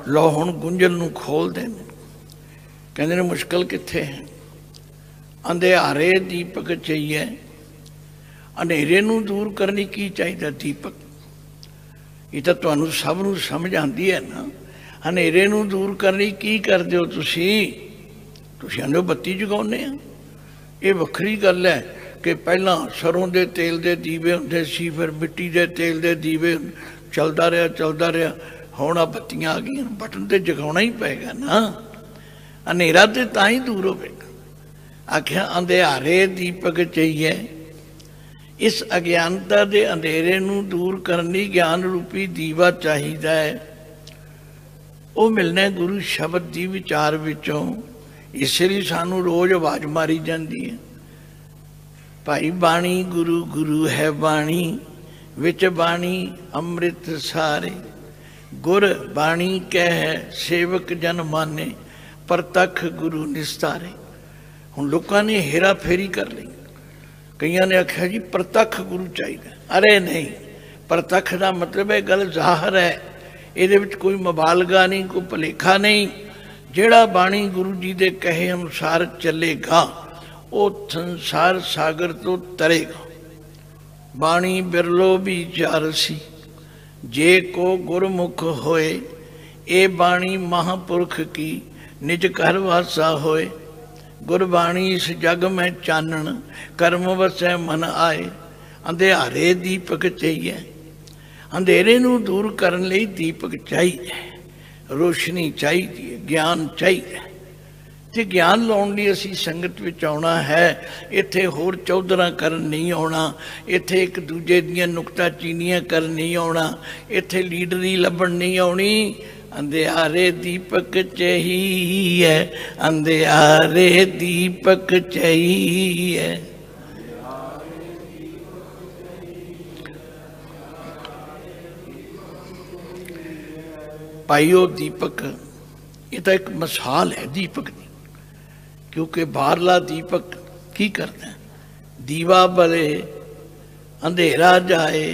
[SPEAKER 1] लो हुण गुंजल नूं खोल दें, कहंदे ने मुश्किल कित्थे है। अंधेरे दीपक चाहिए, अंधेरे नूं दूर करने की चाहिए दीपक। ये तो तुहानूं सब नूं समझ आती है ना। हनेरे नूं दूर करने की करते हो तुसी आंदे बत्ती जगाउने आ। ये वखरी गल है कि पहला सरों के तेल के दीवे होंदे सी, फिर मिट्टी के तेल के दीवे चलता रहा। हुण आ बत्तियां आ गई, बटन तो जगाना ही पेगा ना। हनेरा तो तां ही दूर होवेगा। आख्या अंधेरे दीपक चाहिए, इस अज्ञानता के अंधेरे नूं दूर करनी ज्ञान रूपी दीवा चाहिदा है। वो मिलना गुरु शब्द की विचार विचों। इसलिए सानू रोज आवाज मारी जाती है, भाई बाणी गुरु गुरु है बाणी, विच बाणी अमृत सारे। गुर बाणी कह सेवक जन माने, परतख गुरु निस्तारे। हुण लोकां ने हेरा फेरी कर ली। कईयां ने आख्या जी प्रतख गुरु चाहिए। अरे नहीं, प्रतख का मतलब है गल जाहिर है, ये कोई मुबालगा नहीं, कोई भुलेखा नहीं। जिहड़ा बाणी गुरु जी के कहे अनुसार चलेगा वो संसार सागर तो तरेगा। बाणी बिरलो विचारसी जे को गुरमुख होए, ए बाणी महापुरख की निज घर वासा होए। गुरबाणी इस जग में चानण, कर्म वसै मन आए। अंधेरे दीपक चाहिए, अंधेरे नूं दूर करन लई दीपक चाहिए, रोशनी चाहिए, ज्ञान चाहिए। ते ज्ञान लाउण लई असीं संगत विच आउणा है। इत्थे होर चौधरा करन नहीं आउणा, इत्थे एक दूजे दीयां नुकताचीनियां करन नहीं आउणा, इत्थे लीडरी लभण नहीं आउणी। अंधेरे दीपक चाहिए, अंधेरे दीपक चाहिए। भाईओ दीपक ये तो एक मिसाल है दीपक की, क्योंकि बाहरला दीपक की करता है, दीवा बले अंधेरा जाए,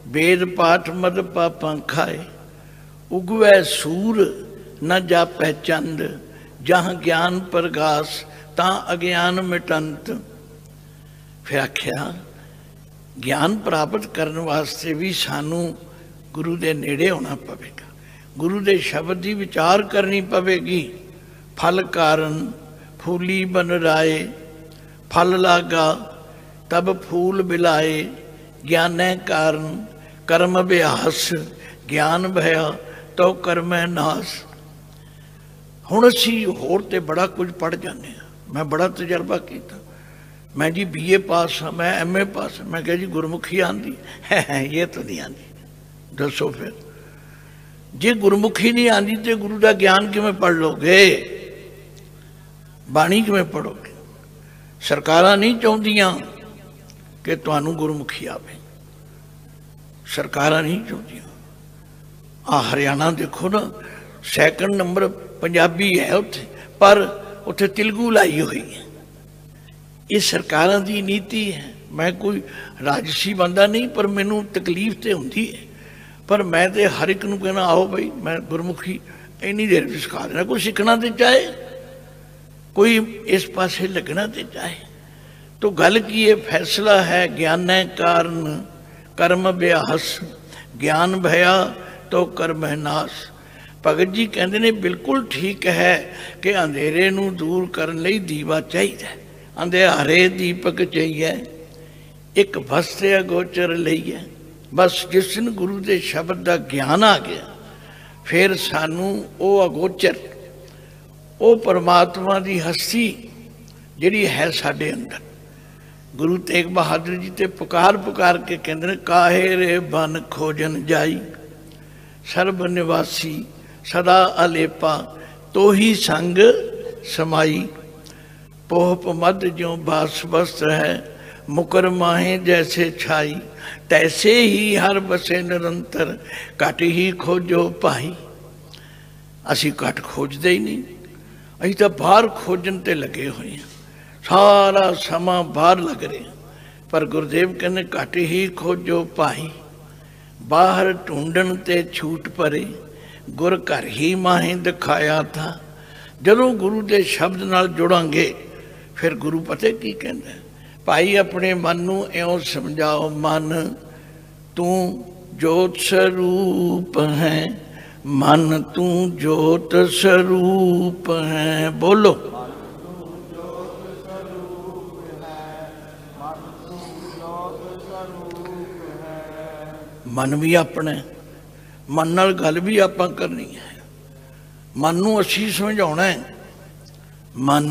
[SPEAKER 1] वेद पाठ मद पापा खाए। उगवै सूर न जापै चंद, जहाँ ज्ञान प्रगास तां अज्ञान मिटंत। फिर आख्या ज्ञान प्राप्त करने वास्ते भी सानू गुरु दे नेड़े होना पवेगा, गुरु दे शब्द की विचार करनी पवेगी। फल कारण फूली बन राए, फल लागा तब फूल बिलाए। ज्ञानै कारण कर्म अभ्यास, ज्ञान भया तो कर्म नास। हुण असीं होर ते बड़ा कुछ पढ़ जाने। मैं बड़ा तजर्बा किया, मैं जी BA पास हाँ, मैं MA पास हाँ। मैं कहा जी गुरमुखी आंदी है ये तो नहीं आंदी। दसो फिर जे गुरमुखी नहीं आंदी तो गुरु का ज्ञान किवें पढ़ लोगे, बाणी किवें पढ़ोगे? सरकारां नहीं चाहुंदियां कि तुहानूं गुरमुखी आवे, सरकारां नहीं चाहुंदियां। हरियाणा देखो ना, सैकंड नंबर पंजाबी है उत्थे, पर उत्थे तेलुगु लाई हुई है। ये सरकारां दी नीति है। मैं कोई राजसी बंदा नहीं, पर मैनू तकलीफ तो होंदी है। पर मैं तो हर एक नूं कहना आओ भाई मैं गुरमुखी इन्नी देर में सिखा देना। कोई सीखना तो चाहे, कोई इस पासे लगना तो चाहे। तो गल की ये फैसला है ज्ञान कारण कर्म अभ्यास, ज्ञान भया तो कर्म नाश। भगत जी कहते ने बिल्कुल ठीक है कि अंधेरे नूं दूर करन लई दीवा चाहिए, अंधेरे दीपक चाहिए, एक वस्त्र अगोचर लईए। बस जिस दिन गुरु के शब्द का ज्ञान आ गया, फिर सानू वो अगोचर, वो परमात्मा की हस्ती जिहड़ी है साडे अंदर। गुरु तेग बहादुर जी ते पुकार पुकार के कहते हैं काहे रे बन खोजन जाई, सर्ब निवासी सदा अलेपा, तो ही संग समाई। पोहप मद ज्यों बास वस्त्र है, मुकर माहे जैसे छाई, तैसे ही हर बसे निरंतर, घट ही खोजो पाई। असी घट खोजते ही नहीं, असी तो बाहर खोजन ते लगे हुए हैं, सारा समा बाहर लग रहे हैं। पर गुरुदेव कहने घट ही खोजो पाई, बाहर ढूंढन ते छूट परे, गुर घर ही माहे दिखाया था। जदों गुरु के शब्द नाल जुड़ांगे फिर गुरु पते की कहता है, भाई अपने मन नूं इउं समझाओ, मन तू जोत स्वरूप है, मन तू जोत स्वरूप है। बोलो मन भी अपने, मन नाल गल भी आपां करनी है, मन नूं असीं समझाउणा है। मन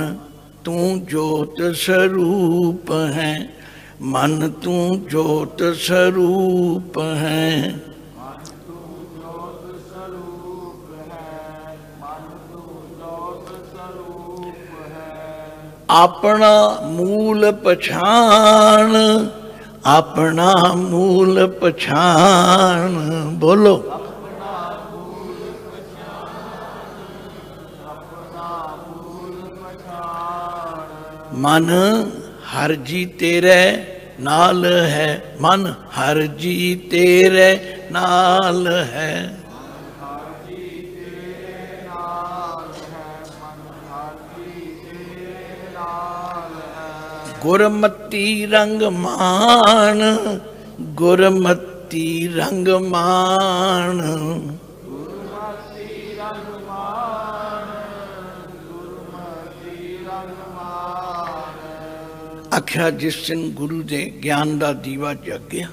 [SPEAKER 1] तू जोत स्वरूप है, मन तू जोत स्वरूप है। अपना मूल पछाण, अपना मूल पछाण। बोलो मन हर जी तेरे नाल है, मन हर जी तेरे नाल है। गुरमती रंग मान, गुरमती रंग मान, आख्या जिस दिन गुरु दे ज्ञान का दीवा जग गया,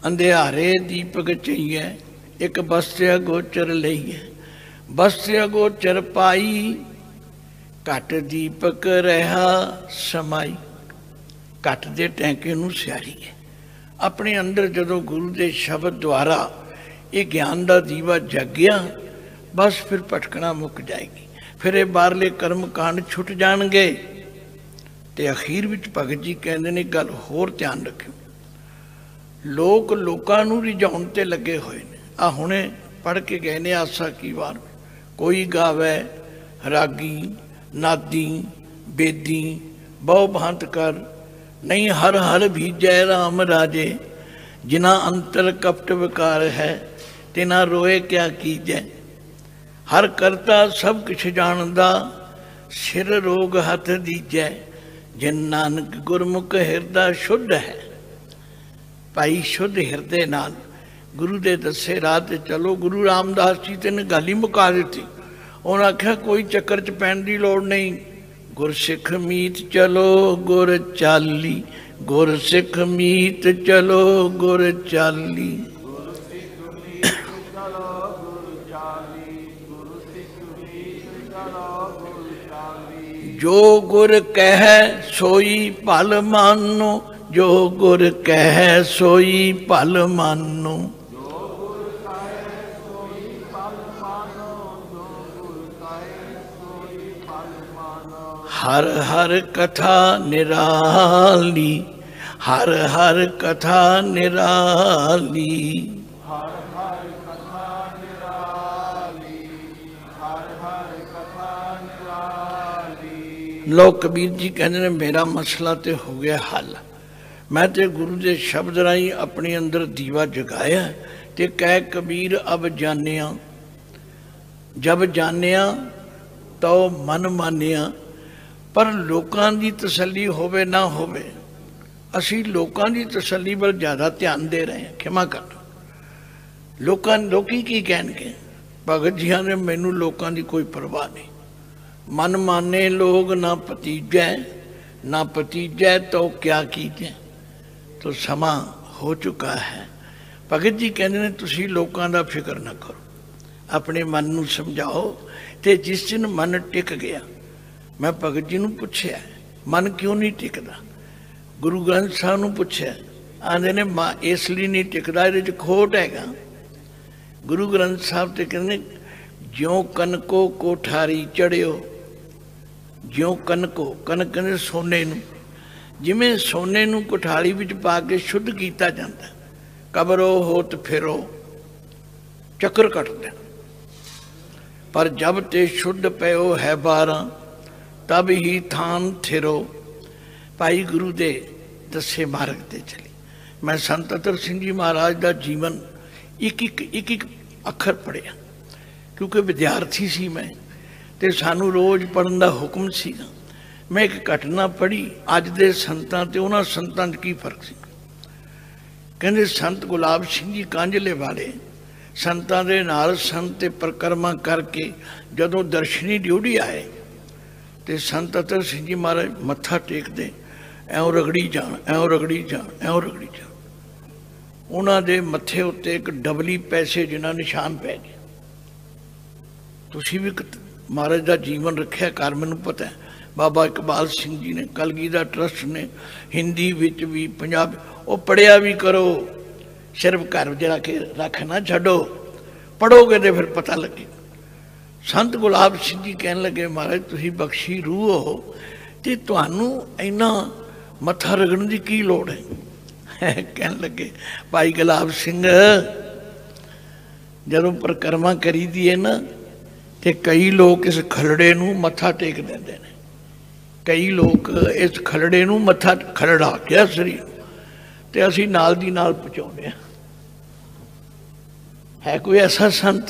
[SPEAKER 1] अंधियारे दीपक चाहिए, एक बस्या गोचर लईए, बस्या गोचर पाई, घट दीपक रहा समाई। घट दे टैंके नूं सियारी है अपने अंदर। जदों गुरु दे शब्द द्वारा ये ज्ञान का दीवा जग गया, बस फिर भटकना मुक जाएगी, फिर ये बाहरले कर्म कांड छुट जाणगे। ते अखीर विच भगत जी कहते ने गल होर ध्यान रखियो, लोग लोकां नूं रिझाउण ते लगे होए ने। आ हुणे पढ़ के गए ने आसा की वार, कोई गावे रागी नादी बेदी बहु भांत कर, नहीं हर हर भीजै राम राजे, जिना अंतर कपट विकार है, तिना रोए क्या कीजै। हर करता सब किछ जानदा, सिर रोग हथ दीजै, जिन नानक गुरमुख हिरदा शुद्ध है। भाई शुद्ध हिरदे नाल गुरु दे दसे राह ते चलो। गुरु रामदास जी ते ने गल ही मुका दी। उन्हें आख्या कोई चक्कर च पैण दी लोड़ नहीं, गुरसिख मीत चलो गुर चाली, गुरसिख मीत चलो गुर चाली। जो गुर कह सोई भल मानो, जो गुर कह सोई भल मानो। हर हर कथा निराली, हर हर कथा निराली। लो कबीर जी कहते हैं मेरा मसला तो हो गया हल। मैं तो गुरु के शब्द राही अपने अंदर दीवा जगाया ते कह कबीर अब जानिया, जब जानिया तो मन मानिया। पर लोकां दी तसल्ली होवे ना होवे, असी लोकां दी तसल्ली पर ज़्यादा ध्यान दे रहे हैं। क्षमा कर। लोकी की कहणगे, भगत जियां ने मैनू लोकां दी कोई परवाह नहीं। मन माने लोग ना भतीजै, ना भतीजै तो क्या कीजै। तो समा हो चुका है। भगत जी कहते हैं तुसी लोकां दा फिक्र ना करो, अपने मन नूं समझाओ। ते जिस दिन मन टिक गया, मैं भगत जी नूं पुछया मन क्यों नहीं टिकदा। गुरु ग्रंथ साहब नूं पुछया, आंदे ने मां इसलिए नहीं टिकदा, इहदे च खोट हैगा। गुरु ग्रंथ साहब ते कहंदे ज्यों कनको कोठारी चढ़ियो, ज्यों कनको, कनक कहंदे सोने नूं, जिवें सोने नूं कोठारी विच पा के शुद्ध कीता जांदा, कबरो होत फिरो चक्कर कटदे। पर जब ते शुद्ध पयो है बारा, तब ही थान थिरो। भाई गुरु दे दसे मार्ग ते चली। मैं संत अतर सिंह जी महाराज का जीवन एक एक अखर पढ़िया, क्योंकि विद्यार्थी सी मैं, ते सानू रोज़ पढ़न का हुक्म सीगा। मैं एक घटना पढ़ी, अज दे संतां ते उन्हां संतां की फर्क सी। कहंदे संत गुलाब सिंह जी कांझले वाले संतां दे नाल संत ते परिक्रमा करके जदों दर्शनी ड्यूटी आए, ते संत अतर सिंह जी महाराज मत्था टेकदे, ऐं रगड़ी जान, ऐं रगड़ी जान, ऐं रगड़ी जान। उन्हां दे मत्थे उत्ते एक डबली पैसे जिन्हां निशान पै गए। तुसीं भी महाराज का जीवन रखिया कर, मैनूं पता है। बाबा इकबाल सिंह जी ने, कलगीधर ट्रस्ट ने हिंदी विच भी पंजाबी वो पढ़िया भी करो, सिर्फ घर जरा के रख ना छड्डो, पढ़ोगे तो फिर पता लगे। संत गुलाब सिंह जी कहन लगे महाराज तुसीं बख्शी रूह हो ते तुहानूं इन्ना मत्था रगड़न की की लोड़ है। कहन लगे भाई गुलाब सिंह जदों परिक्रमा करी दी है ना, ते कई लोग इस खलड़े नूं मत्था टेक देंदे ने, कई लोग इस खलड़े नूं मत्था खलड़ा के सरीर ते असीं नाल दी नाल पहुँचाउने है कोई ऐसा संत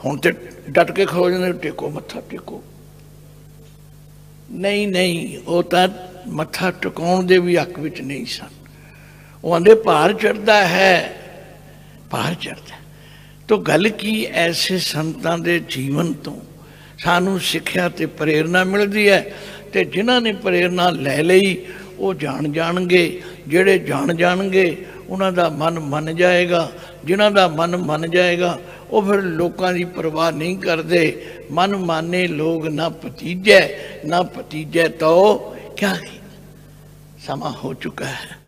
[SPEAKER 1] हुण ते डट के खड़ो जांदे टेको मत्था टेको नहीं नहीं वो तो मत्था टकाउण दे भी हक विच नहीं सन वो आंदे भार चढ़दा है भार चढ़दा तो गल की ऐसे संतां दे जीवन तो सानू सिक्ख्या ते प्रेरणा मिलती है ते जिन्हां ने प्रेरणा लै लई वो जान जाणगे जिहड़े जान जाणगे उन्हां दा मन मन जाएगा जिन्हां दा मन मन जाएगा वो फिर लोगों की परवाह नहीं करते मन माने लोग ना भतीजै ना भतीजै तो क्या समा हो चुका है।